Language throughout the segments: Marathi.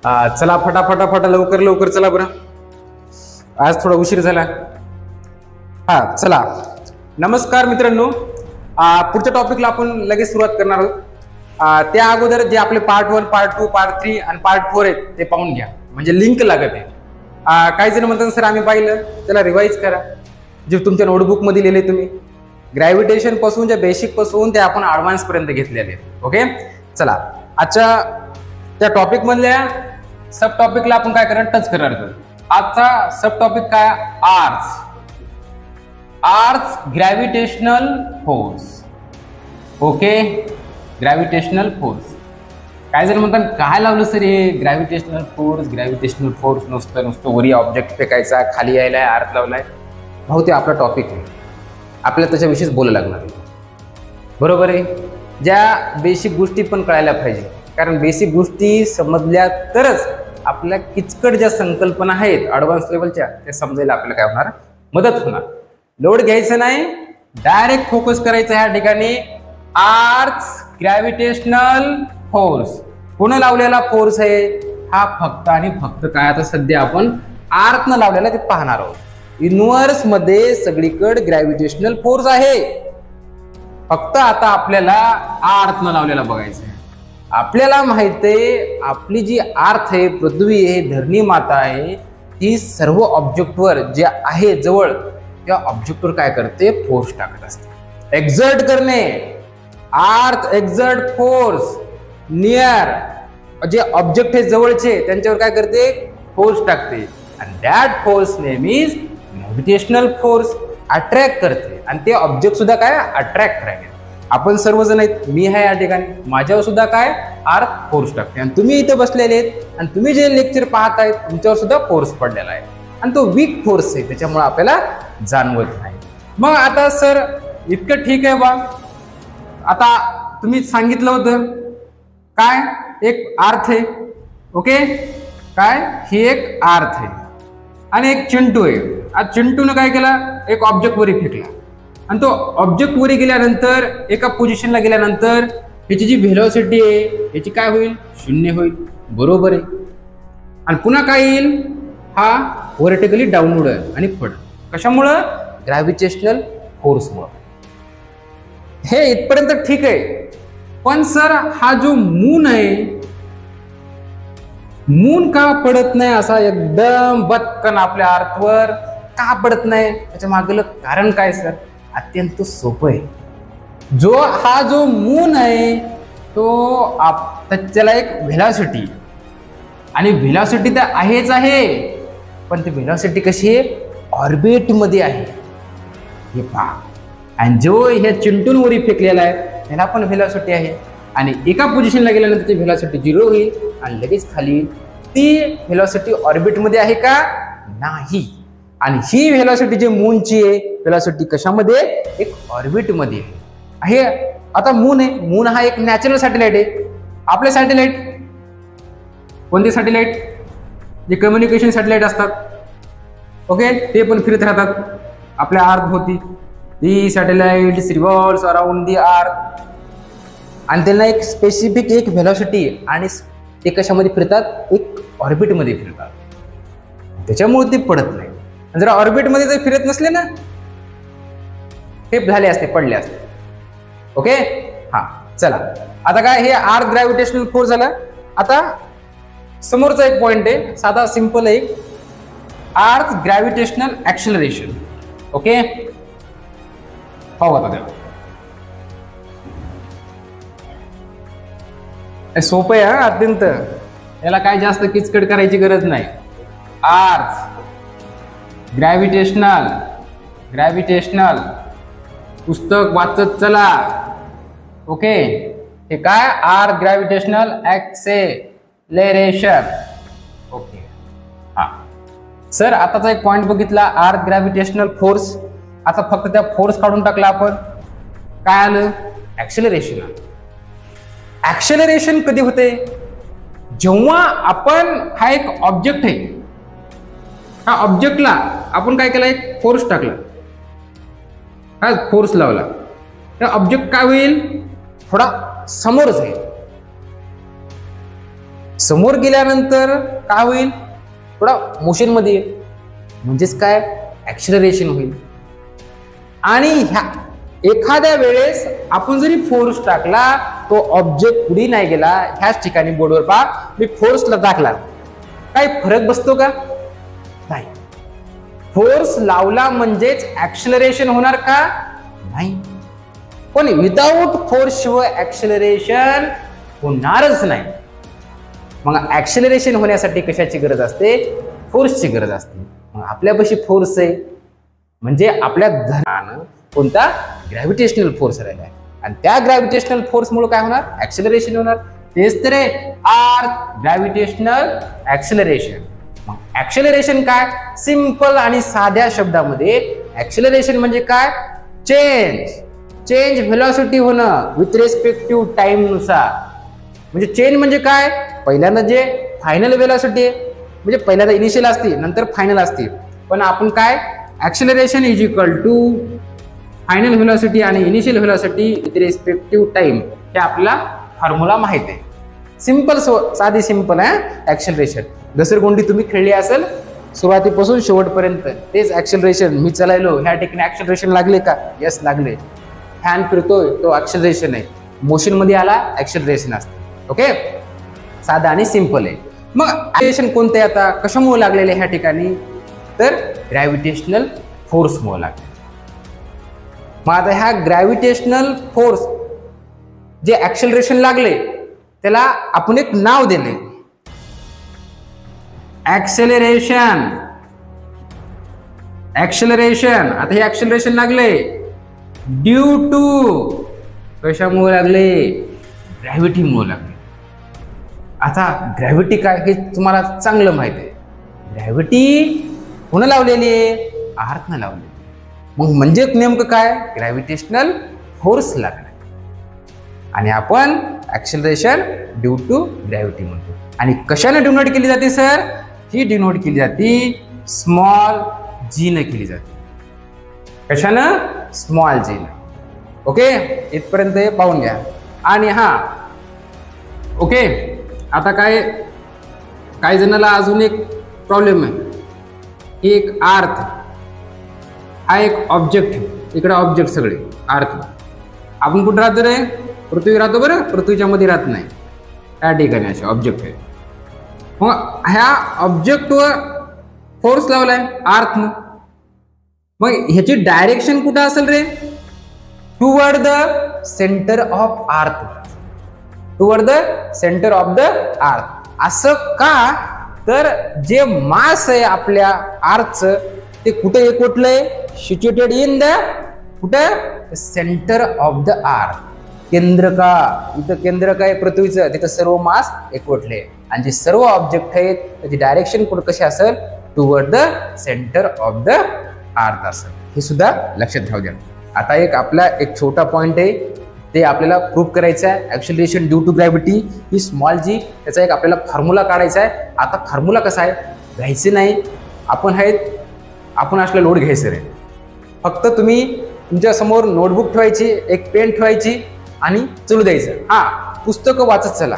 चला फटाफटा लवकर लवकर चला बरं, आज थोडा उशीर झाला. हा चला. नमस्कार मित्रांनो, पुढच्या टॉपिकला आपण लगेच सुरुवात करणार आहोत. त्या अगोदर जे आपले पार्ट 1, पार्ट 2, पार्ट 3 आणि पार्ट 4 आहेत ते पाहून घ्या, म्हणजे लिंक लागत आहे. काही जण म्हणतात सर आम्ही पाहिलं, त्याला रिवाइज करा जे तुमच्या नोटबुक मध्ये लिहिले तुम्ही. ग्रॅव्हिटेशन पासून जे बेसिक पासून ते आपण ऍडव्हान्स पर्यंत घेतलेले. ओके चला, आजच्या त्या टॉपिक मधल्या सब टॉपिकला आपण काय करणार, टच करणार आहोत. आजचा सब टॉपिक काय, arts gravitational force. Okay, gravitational force. काय जण म्हणतात काय लावलं सर हे ग्रॅव्हिटेशनल फोर्स, नुसतं वरी ऑब्जेक्ट फेकायचा, खाली यायलाय, अर्थ लावलाय. भाऊ ते आपला टॉपिक आहे, आपल्याला त्याच्याविषयीच बोलायला लागणार आहे. बरोबर आहे. ज्या बेसिक गोष्टी पण कळायला पाहिजे, कारण बेसिक गोष्टी समजल्या तरच आपल्या किचकट ज्या संकल्पना आहेत ॲडव्हान्स लेवलच्या त्या समजायला आपल्याला काय होणार, मदत होणार. लोड घ्यायचं नाही, डायरेक्ट फोकस करायचं ह्या ठिकाणी. आर्ट्स ग्रॅव्हिटेशनल फोर्स, कोण लावलेला फोर्स आहे हा, फक्त आणि फक्त काय आता सध्या आपण आर्थनं लावलेला ते पाहणार आहोत. युनिव्हर्स मध्ये सगळीकडे ग्रॅव्हिटेशनल फोर्स आहे, फक्त आता आपल्याला आर्थनं लावलेला बघायचं आहे. आपल्याला माहित आहे आपली जी अर्थ आहे, पृथ्वी आहे, धरणी माता आहे, ही सर्व ऑब्जेक्टवर जे आहे जवळ त्या ऑब्जेक्टवर काय करते, फोर्स टाकत असते. एक्झर्ट करणे, अर्थ एक्झर्ट फोर्स नियर, जे ऑब्जेक्ट आहे जवळचे त्यांच्यावर काय करते, फोर्स टाकते. आणि that force name is gravitational force. Attract करते, आणि ते ऑब्जेक्ट सुद्धा काय अट्रॅक्ट करायचे. आपण सर्वजण आहेत, मी आहे या ठिकाणी, माझ्यावर सुद्धा काय अर्थ फोर्स टाकते. आणि तुम्ही इथे बसलेले आहेत आणि तुम्ही जे लेक्चर पाहत आहेत तुमच्यावर सुद्धा फोर्स पडलेला आहे, आणि तो वीक फोर्स आहे, त्याच्यामुळे आपल्याला जाणवत नाही. मग आता सर इतकं ठीक आहे बा, आता तुम्ही सांगितलं होतं काय, एक अर्थ आहे. ओके, काय ही एक अर्थ आहे आणि एक चिंटू आहे. आज चिंटूने काय केला, एक ऑब्जेक्ट वरी फेकला, आणि तो ऑब्जेक्ट वरी गेल्यानंतर एका पोझिशनला गेल्यानंतर याची जी व्हेलॉसिटी आहे याची काय होईल, 0 होईल. बरोबर आहे. आणि पुन्हा काय येईल, हा व्हर्टिकली डाऊनवर्ड आहे आणि पडेल. कशामुळं, ग्रॅव्हिटेशनल फोर्समुळे. हे इथपर्यंत ठीक आहे. पण सर हा जो मून आहे, मून का पडत नाही असा एकदम बदकन आपल्या अर्थवर का पडत नाही, त्याच्या मागलं कारण काय सर, अत्यंत सोपं आहे. हा जो मून आहे तो त्याला एक व्हेलॉसिटी, आणि व्हेलॉसिटी तर आहेच आहे, पण ती व्हेलॉसिटी कशी आहे, ऑर्बिट मध्ये आहे. हे पहा, आणि जो ह्या चिंटूनवरी फेकलेला आहे त्याला पण व्हेलॉसिटी आहे, आणि एका पोझिशनला गेल्यानंतर त्याची व्हेलॉसिटी 0 होईल आणि लगेच खाली. ती व्हेलॉसिटी ऑर्बिट मध्ये आहे का, नाही. आणि ही व्हेलॉसिटी जी मूनची आहे, व्हेलॉसिटी कशामध्ये, एक ऑर्बिट मध्ये आहे. आता मून आहे, मून हा एक नॅचरल सॅटेलाइट आहे. आपले सॅटेलाइट कोणते, सॅटेलाइट जे कम्युनिकेशन सॅटेलाइट असतात, ओके, ते पण फिरत राहतात आपल्या अर्थ होती. दी सॅटेलाइट्स रिव्हॉल्व्स अराउंड दी अर्थ, आणि त्यांना एक स्पेसिफिक एक व्हेलॉसिटी आहे, आणि ते कशामध्ये फिरतात, एक ऑर्बिट मध्ये फिरतात. त्याच्यामुळे ते पडत नाही. जर ऑर्बिट मध्ये जर फिरत नसले ना, हे झाले असते, पडले असते. ओके, हा चला. आता काय, हे अर्थ ग्रॅव्हिटेशनल फोर्स झाला. आता समोरचा एक पॉइंट आहे, साधा सिंपल आहे, अर्थ ग्रॅव्हिटेशनल ऍक्सिलरेशन. ओके, पाहू आता त्याला. सोपं आहे हा अत्यंत, याला काय जास्त किचकट करायची गरज नाही. अर्थ ग्रॅव्हिटेशनल पुस्तक वाचत चला. ओके, हे काय, अर्थ ग्रॅव्हिटेशनल ऍक्सेलरेशन. ओके, हा सर आताचा एक पॉइंट बघितला, अर्थ ग्रॅव्हिटेशनल फोर्स. आता फक्त त्या फोर्स काढून टाकला आपण, काय आलं, ऍक्सेलरेशन आलं. ऍक्सेलरेशन कधी होते, जेव्हा आपण, हा एक ऑब्जेक्ट आहे, हा ऑब्जेक्टला आपण काय केलं, एक फोर्स टाकला, हा फोर्स लावला, त्या ऑब्जेक्ट काय होईल, थोडा समोर जाईल. समोर गेल्यानंतर काय होईल, थोडा मोशन मध्ये येईल, म्हणजेच काय, ऍक्सिलरेशन होईल. आणि ह्या एखाद्या वेळेस आपण जरी फोर्स टाकला, तो ऑब्जेक्ट पुढे नाही गेला, ह्याच ठिकाणी बोर्डवर पहा मी फोर्सला टाकला, काही फरक बसतो का, नाही. फोर्स लावला म्हणजेच ऍक्सिलरेशन होणार का, नाही. पण विदाउट फोर्स शिवाय ऍक्सिलरेशन होणारच नाही. मग ऍक्सिलरेशन होण्यासाठी कशाची गरज असते, फोर्सची गरज असते. मग आपल्यापाशी फोर्स आहे म्हणजे आपल्या धनानं कोणता, ग्रॅव्हिटेशनल फोर्स राहिला आहे, आणि त्या ग्रॅव्हिटेशनल फोर्स मुळे काय होणार, ऍक्सिलरेशन होणार. तेच तर आहे अर्थ ग्रॅव्हिटेशनल ऍक्सिलरेशन. मग ऍक्सिलरेशन काय, सिंपल आणि साध्या शब्दामध्ये ऍक्सिलरेशन म्हणजे काय, चेंज व्हेलॉसिटी होणं विथ रेस्पेक्ट टू टाइम नुसार. म्हणजे चेंज म्हणजे काय, पहिल्यांदा जे फायनल व्हेलॉसिटी आहे, म्हणजे पहिल्यांदा इनिशियल असते नंतर फायनल असते, पण आपण काय, acceleration is equal to final velocity आणि initial velocity with respect to time, हे आपल्याला फॉर्म्युला माहित आहे. सिंपल, साधी सिंपल आहे ऍक्सिलरेशन. घसरगुंडी तुम्ही खेळली असेल सुरुवातीपासून शेवटपर्यंत, तेच ऍक्सिलरेशन. मी चालायलो, ह्या ठिकाणी ऍक्सिलरेशन लागले का, यस लागले. फॅन फिरतोय, तो ऍक्सिलरेशन आहे. मोशन मध्ये आला, ऍक्सिलरेशन असते. ओके, साधा आणि सिंपल आहे. मग ऍक्सिलरेशन कोणते, आता कशामुळे लागलेले ह्या ठिकाणी, तर ग्रॅव्हिटेशनल फोर्स मुळे लागले. मग आता ह्या ग्रॅव्हिटेशनल फोर्स जे ऍक्सिलरेशन लागले त्याला आपण एक नाव दिले, ऍक्सेलरेशन. आता हे ऍक्सेलरेशन लागले ड्यू टू, कशामुळे लागले, ग्रॅव्हिटीमुळे लागले. आता ग्रॅव्हिटी काय हे तुम्हाला चांगलं माहित आहे. ग्रॅव्हिटी कोण लावलेली आहे, अर्थनं लावलेली. मग म्हणजे नेमकं काय, ग्रॅव्हिटेशनल फोर्स लागला, आणि आपण ऍक्सेलरेशन ड्यू टू ग्रॅव्हिटी म्हणतो. आणि कशाने डिनोट केली जाते सर, ही डिनोट केली जाते स्मॉल जी न केली जाते. कशानं, स्मॉल जी न. ओके, इथपर्यंत पाहून घ्या. आणि हा ओके, आता काही जणाला अजून एक प्रॉब्लेम आहे की एक अर्थ हा एक ऑब्जेक्ट, इकडे ऑब्जेक्ट सगळे अर्थ. आपण कुठे राहतो रे, पृथ्वी राहतो बरं, पृथ्वीच्या मध्ये राहत नाही, त्या ठिकाणी असे ऑब्जेक्ट आहे. मग ह्या ऑब्जेक्टवर फोर्स लावलाय अर्थ. मग ह्याची डायरेक्शन कुठं असेल रे, toward the centre of earth, toward the centre of the earth. असं का, तर जे मास आहे आपल्या अर्थचं ते कुठे एकवटलंय, सिच्युएटेड इन द, कुठं, सेंटर ऑफ द अर्थ. केंद्र का, इथं केंद्र काय पृथ्वीचं, तिथं सर्व मास एकवटले. आणि जे सर्व ऑब्जेक्ट आहेत त्याची डायरेक्शन कुठं कशी असेल, toward the centre of the अर्थ असेल. हे सुद्धा लक्षात राहू द्या. आता एक आपला एक छोटा पॉइंट आहे, ते आपल्याला प्रूव्ह करायचं आहे. ऍक्सिलरेशन ड्यू टू ग्रॅव्हिटी ही स्मॉल जी, त्याचा एक आपल्याला फॉर्म्युला काढायचा आहे. आता फॉर्म्युला कसा आहे, घ्यायचे नाही आपण असला लोड घ्यायचं रे. फक्त तुम्ही तुमच्या समोर नोटबुक ठेवायची, एक पेन ठेवायची आणि चालू द्यायचं. हा, पुस्तकं वाचत चला.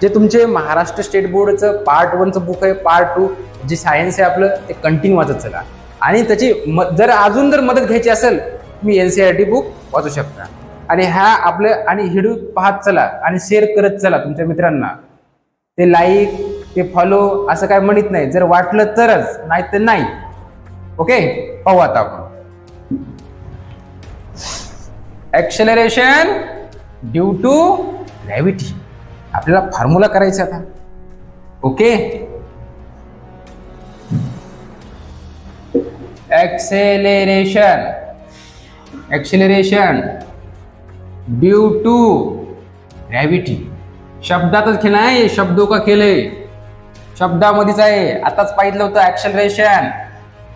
जे तुमचे महाराष्ट्र स्टेट बोर्डचं पार्ट 1चं बुक आहे, पार्ट 2 जे सायन्स आहे आपलं, ते कंटिन्यू वाचत चला. आणि त्याची जर अजून जर मदत घ्यायची असेल, तुम्ही NCERT बुक वाचू शकता. आणि ह्या आपलं आणि व्हिडिओ पाहत चला आणि शेअर करत चला तुमच्या मित्रांना. ते लाईक, ते फॉलो असं काय म्हणत नाही, जर वाटलं तरच, नाही तर नाही. ओके, पाहू आता आपण ऍक्सेलरेशन ड्यू टू ग्रॅव्हिटी. आपल्याला फॉर्म्युला करायचा आता. Okay, acceleration due to gravity. शब्दातच खेळ आहे, शब्दों का खेळ आहे, शब्दामध्येच आहे. आताच पाहिलं होतं ऍक्सेलरेशन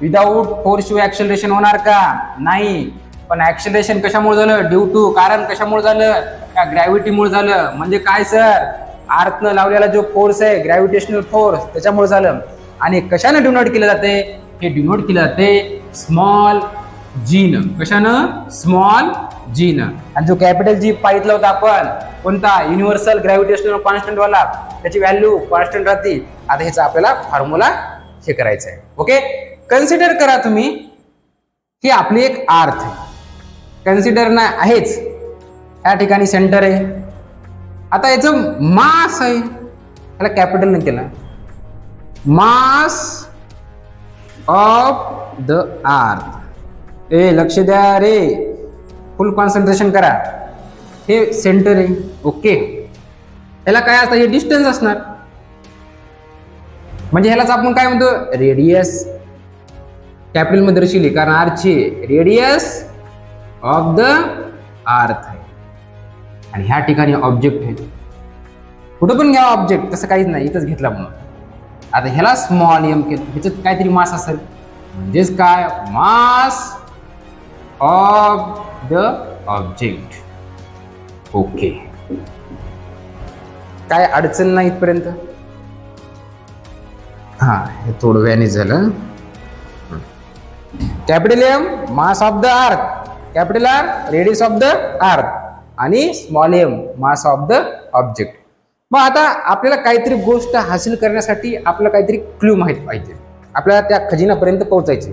विदाउट फोर्स शिवाय ऍक्सेलरेशन होणार का, नाही. पण ऍक्सेलरेशन कशामुळे झालं, ड्यू टू. कारण कशामुळे झालं, त्या ग्रॅव्हिटीमुळे झालं. म्हणजे काय सर, अर्थनं लावलेला जो फोर्स आहे ग्रॅव्हिटेशनल फोर्स, त्याच्यामुळे झालं. आणि कशाने डिनोट केलं जाते, हे डिनोट केलं जाते स्मॉल जी न. कशानं, स्मॉल जी न. आणि जो कॅपिटल जी पाहितला होता आपण कोणता युनिव्हर्सल ग्रॅव्हिटेशनल कॉन्स्टंट वाला, त्याची व्हॅल्यू कॉन्स्टंट राहते. आता ह्याचा आपल्याला फॉर्म्युला हे करायचं आहे. ओके, कन्सिडर करा तुम्ही ही आपली एक अर्थ आहे. कन्सिडर ना आहेच, या ठिकाणी सेंटर आहे. आता याचं मास आहे, त्याला कॅपिटल ने केला, मास ऑफ द अर्थ. ए लक्ष द्या रे, फुल कॉन्सन्ट्रेशन करा. हे सेंटर आहे. ओके, याला काय असतं, हे डिस्टन्स असणार. म्हणजे ह्यालाच आपण काय म्हणतो, रेडियस. कॅपिटल मध्ये दर्शवली कारण आर्ची रेडियस ऑफ द अर्थ आहे. आणि ह्या ठिकाणी ऑब्जेक्ट आहे. कुठं पण घ्या ऑब्जेक्ट, तसं काहीच नाही, इथंच घेतला म्हणून. आता ह्याला स्मॉल एम केलं, ह्याच्यात काहीतरी मास असेल, म्हणजेच काय, mass of the object. Okay, काय अडचण नाही इथपर्यंत. हा, हे थोडं व्यानिश झालं. Capital M mass of the earth, capital R radius of the earth, आणि small m mass of the object. मग आता आपल्याला काहीतरी गोष्ट हासिल करण्यासाठी आपल्याला काहीतरी क्लू माहित पाहिजे. आपल्याला त्या खजिनापर्यंत पोहोचायचे.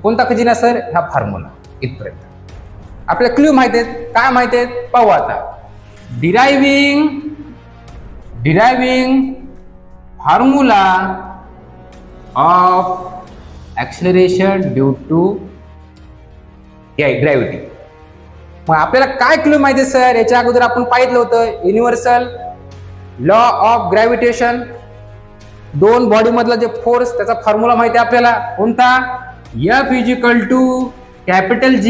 कोणता खजिना सर, हा फॉर्म्युला. इथपर्यंत आपल्याला क्लू माहित आहेत. काय माहित आहेत पाहू आता. Deriving formula of acceleration due to gravity. मग आपल्याला काय क्लू माहिती आहे सर, याच्या अगोदर आपण पाहिलं होतं युनिव्हर्सल लॉ ऑफ ग्रॅव्हिटेशन. दोन बॉडी मधला जे फोर्स, त्याचा फॉर्म्युला माहिती आहे आपल्याला. कोणता, F = capital G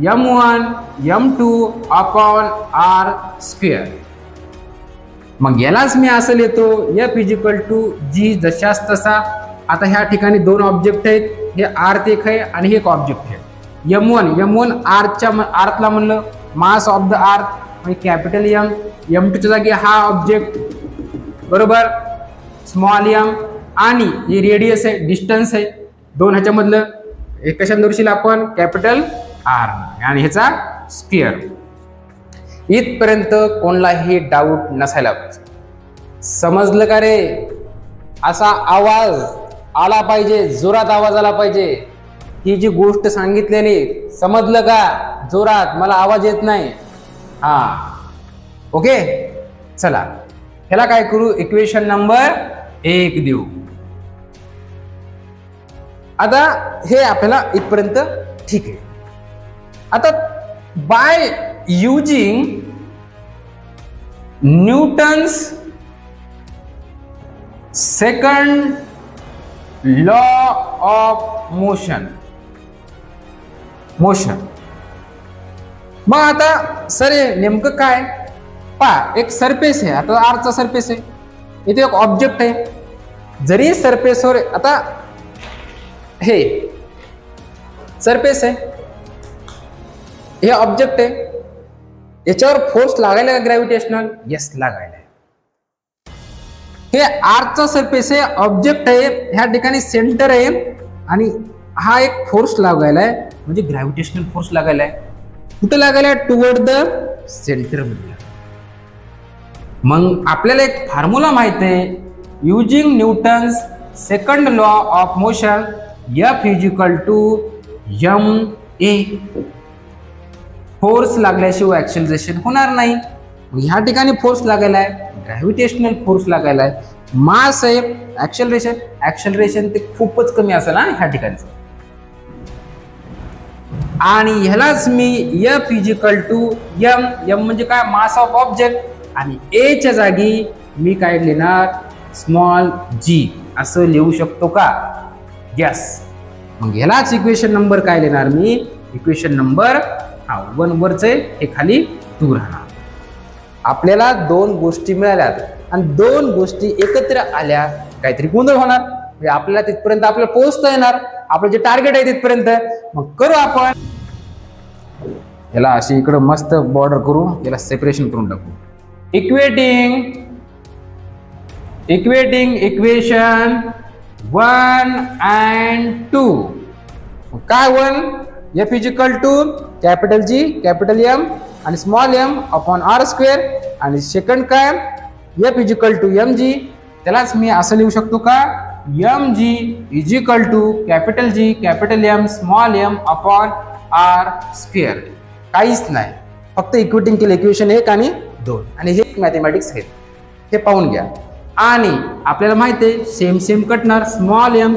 m1 m2 upon r². मग यालाच मी असं लिहितो, F = G जशास तसा. आता ह्या ठिकाणी दोन ऑब्जेक्ट आहेत, हे अर्थ एक आहे आणि हे एक ऑब्जेक्ट आहे. m1 अर्थला म्हणलं मास ऑफ द अर्थ, म्हणजे कॅपिटल M. m2च्या जागी हा ऑब्जेक्ट, बरोबर, स्मॉल m. आणि हे रेडियस आहे, डिस्टन्स आहे दोन ह्याच्यामधलं. एक कशा दर्शील आपण, कॅपिटल R, आणि ह्याचा स्क्वेअर. इथपर्यंत कोणालाही डाऊट नसायला पाहिजे. समजलं का रे? असा आवाज आला पाहिजे, जोरात आवाज आला पाहिजे. ही जी गोष्ट सांगितलेली समजलं का? जोरात, मला आवाज येत नाही. हा, ओके, चला ह्याला काय करू, इक्वेशन नंबर 1 देऊ. आता हे आपल्याला इथपर्यंत ठीक आहे. आता by using Newton's second law of motion. मग आता सर नेमकं काय, पहा, एक सरफेस आहे. आता आरचा सरफेस आहे, इथे एक ऑब्जेक्ट आहे. जरी सरफेसवर, आता हे सरफेस आहे, हे ऑब्जेक्ट आहे, याच्यावर फोर्स लागायला का ग्रॅव्हिटेशनल? यस, लागायला. हे आरचा सरफेस आहे, ऑब्जेक्ट आहे, ह्या ठिकाणी सेंटर आहे, आणि हा एक फोर्स लागायला आहे, म्हणजे ग्रॅव्हिटेशनल फोर्स लागायला आहे. कुठे लागायला? टुवर्ड द सेंटर मध्ये. मग आपल्याला एक फॉर्म्युला माहित आहे, using Newton's second law of motion, F = ma. Force लागल्याशिवाय ऍक्सिलरेशन होणार नाही. ह्या ठिकाणी फोर्स लागायला आहे, ग्रॅव्हिटेशनल फोर्स लागायला आहे, मास आहे, ऍक्सिलरेशन ते खूपच कमी असेल ना ह्या ठिकाणचं. आणि ह्यालाच मी F = m म्हणजे काय, मास ऑफ ऑब्जेक्ट, आणि a च्या जागी मी काय लिहिणार, स्मॉल g असं लिहू शकतो का? यस. मग ह्यालाच इक्वेशन नंबर काय लिहिणार मी, इक्वेशन नंबर 1 वरच आहे, हे खाली 2 राहणार. आपल्याला दोन गोष्टी मिळाल्यात आणि दोन गोष्टी एकत्र आल्या, काहीतरी गोंधळ होणार. म्हणजे आपल्याला तिथपर्यंत आपल्याला पोहोचता येणार, आपलं जे टार्गेट आहे तिथपर्यंत. मग करू आपण याला अशी इकडं मस्त बॉर्डर करू, याला सेपरेशन करून टाकू. Equating equation 1 and 2. काय 1? F is equal to capital G capital M आणि small m upon R square आणि सेकंड काय F is equal to mg, त्यालाच मी असं लिहू शकतो का mg is equal to capital G capital M small m upon R square. काहीच नाही, फक्त इक्वेटिंग केलं इक्वेशन 1 आणि 2 आणि हे मॅथमॅटिक्स आहेत, हे पाहून घ्या. आणि आपल्याला माहिती आहे सेम सेम कटणार, स्मॉल m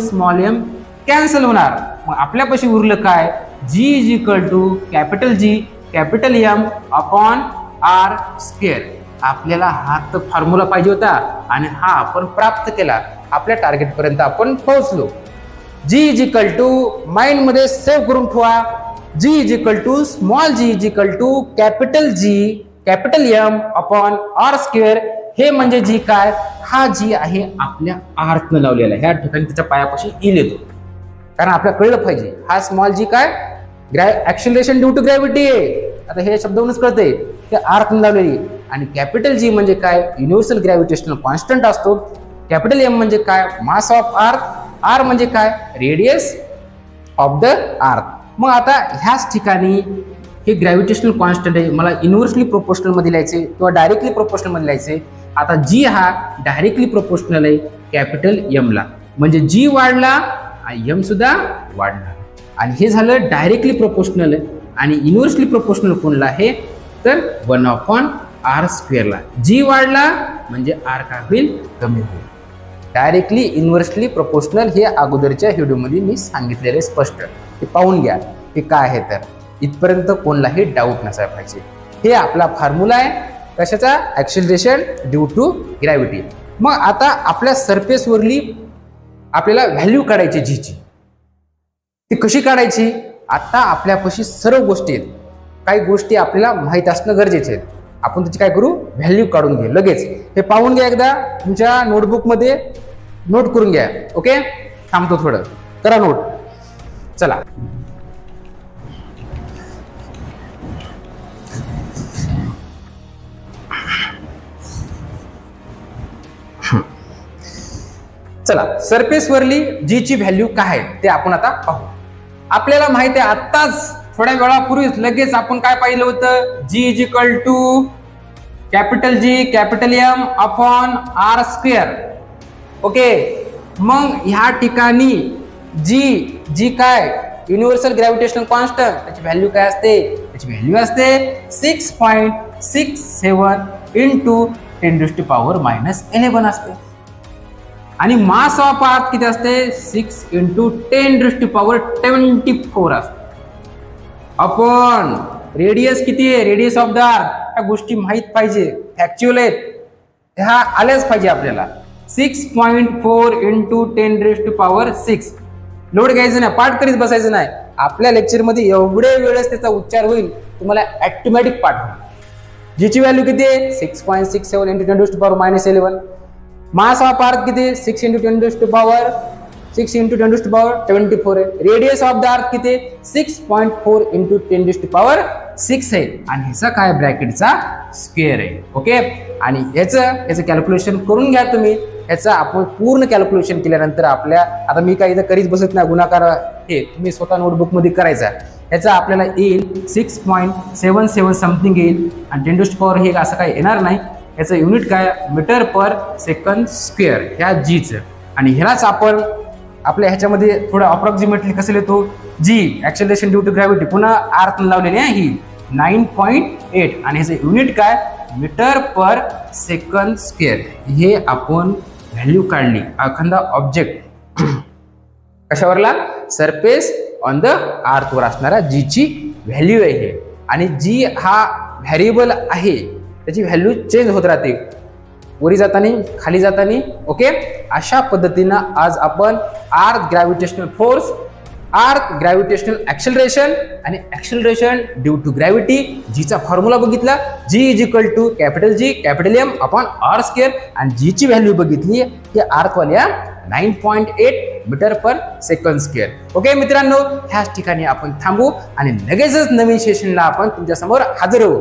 कॅन्सल होणार. मग आपल्यापाशी उरलं काय G is equal to capital G capital M upon R square. आपल्याला हा तर फॉर्म्युला पाहिजे होता आणि हा आपण प्राप्त केला, आपल्या टार्गेट पर्यंत आपण पोहोचलो. G is equal to mind मध्ये सेव्ह करून ठेवा, G is equal to small g is equal to capital G capital M upon R square. हे म्हणजे G काय, हा G आहे आपल्या आर्थ न लावलेला, ह्या ठिकाणी त्याच्या पायापाशी ई येतो, कारण आपल्याला कळलं पाहिजे हा स्मॉल g काय ऍक्सिलरेशन ड्यू टू ग्रॅव्हिटी आहे. आता हे शब्दावरूनच कळतंय ते आर्थ न लावलेली. आणि कॅपिटल G म्हणजे काय युनिव्हर्सल ग्रॅव्हिटेशनल कॉन्स्टंट असतो. कॅपिटल M म्हणजे काय मास ऑफ अर्थ, R म्हणजे काय रेडियस ऑफ द अर्थ. मग आता ह्याच ठिकाणी हे ग्रॅव्हिटेशनल कॉन्स्टंट आहे, मला इन्व्हर्सली प्रोपोर्शनल मध्ये लिहायचे किंवा डायरेक्टली प्रोपोर्शनल मध्ये लिहायचे. आता G हा डायरेक्टली प्रोपोर्शनल आहे कॅपिटल M ला, म्हणजे G वाढला आणि M सुद्धा वाढला. आणि हे झालं डायरेक्टली प्रोपोर्शनल आणि इन्व्हर्सली प्रोपोर्शनल कोणला आहे तर 1/r स्क्वेअरला. G वाढला म्हणजे R काय होईल कमी होईल. डायरेक्टली इन्व्हर्सली प्रोपोर्शनल हे अगोदरच्या व्हिडिओमध्ये मी सांगितलेले स्पष्ट, ते पाहून घ्या हे काय आहे. तर इथपर्यंत कोणलाही डाऊट नसायला पाहिजे. हे आपला फॉर्म्युला आहे कशाचा ऍक्सिलरेशन ड्यू टू ग्रॅव्हिटी. मग आता आपल्या सरफेसवरली आपल्याला व्हॅल्यू काढायची G ची, ती कशी काढायची. आता आपल्यापाशी सर्व गोष्टी आहेत, काही गोष्टी आपल्याला माहित असणं गरजेचे आहेत. आपण त्याची काय करू व्हॅल्यू काढून घेऊ लगेच. हे पाहून घ्या, एकदा तुमच्या नोटबुक मध्ये नोट करून घ्या. ओके, थांबतो थोडं, करा नोट. चला चला सरफेस वरली G ची व्हॅल्यू काय आहे ते आपण आता पाहू. आपल्याला माहिती आहे आत्ताच थोड्या वेळापूर्वीच लगेच आपण काय पाहिलं होतं G is equal to capital G capital M upon R square. Okay, मग ह्या ठिकाणी G काय युनिव्हर्सल ग्रॅव्हिटेशनल कॉन्स्टंट, त्याची व्हॅल्यू काय असते, त्याची व्हॅल्यू असते 6.67 इंटू 10⁻11 असते. आणि मास ऑफ अर्थ किती असते 6 इंटू 10⁻24 असते. अपॉन रेडियस किती आहे, रेडियस ऑफ द अर्थ, ह्या गोष्टी माहित पाहिजे, फॅक्च्युअल आहेत, ह्या आल्याच पाहिजे आपल्याला. 6.4 इंटू 10⁻6. लोड घ्यायचं नाही, पाठ करीत बसायचं नाही. आपल्या लेक्चरमध्ये एवढे वेळेस त्याचा उच्चार होईल, तुम्हाला ऑटोमॅटिक पाठ होईल. G ची व्हॅल्यू किती आहे 6.67 इंटू 10⁻11. मास ऑफ अर्थ किती 6 इंटू 10⁻24 आहे. रेडियस ऑफ द अर्थ किती 6.4 इंटू 10⁻6 आहे. आणि ह्याचा काय ब्रॅकेटचा स्क्वेअर आहे. ओके, आणि याचं कॅल्क्युलेशन करून घ्या तुम्ही. ह्याचं आपण पूर्ण कॅल्क्युलेशन केल्यानंतर आपल्या, आता मी काही इथं करीत बसत नाही, गुणाकार हे तुम्ही स्वतः नोटबुक मध्ये करायचा. ह्याचा आपल्याला येईल 6.77 समथिंग येईल आणि 10⁻⁴ हे असं काही येणार नाही. याचं युनिट काय मीटर पर सेकंड स्क्वेअर ह्या Gचं. आणि ह्यालाच आपण आपल्या ह्याच्यामध्ये थोडं अप्रॉक्सिमेटली कसं लिहितो G acceleration due to gravity, पुन्हा अर्थ लावलेली आहे ही 9.8 आणि ह्याचं युनिट काय मीटर पर सेकंड स्क्वेअर. हे आपण व्हॅल्यू काढली एखादा ऑब्जेक्ट कशावरला सरफेस ऑन द अर्थ वर असणारा G ची व्हॅल्यू आहे हे. आणि G हा व्हॅरिएबल आहे, त्याची व्हॅल्यू चेंज होत राहते वरी जाताना खाली जाताना. ओके, अशा पद्धतीनं आज आपण earth gravitational force, earth gravitational acceleration आणि ऍक्सेलरेशन ड्यू टू ग्रॅव्हिटी Gचा फॉर्म्युला बघितला. G is equal to capital G capital M upon R square. आणि G ची व्हॅल्यू बघितली की अर्थवाल्या 9.8 metre per second square. Okay मित्रांनो, ह्याच ठिकाणी आपण थांबू आणि लगेचच नवीन सेशनला आपण तुमच्या समोर हजर होऊ.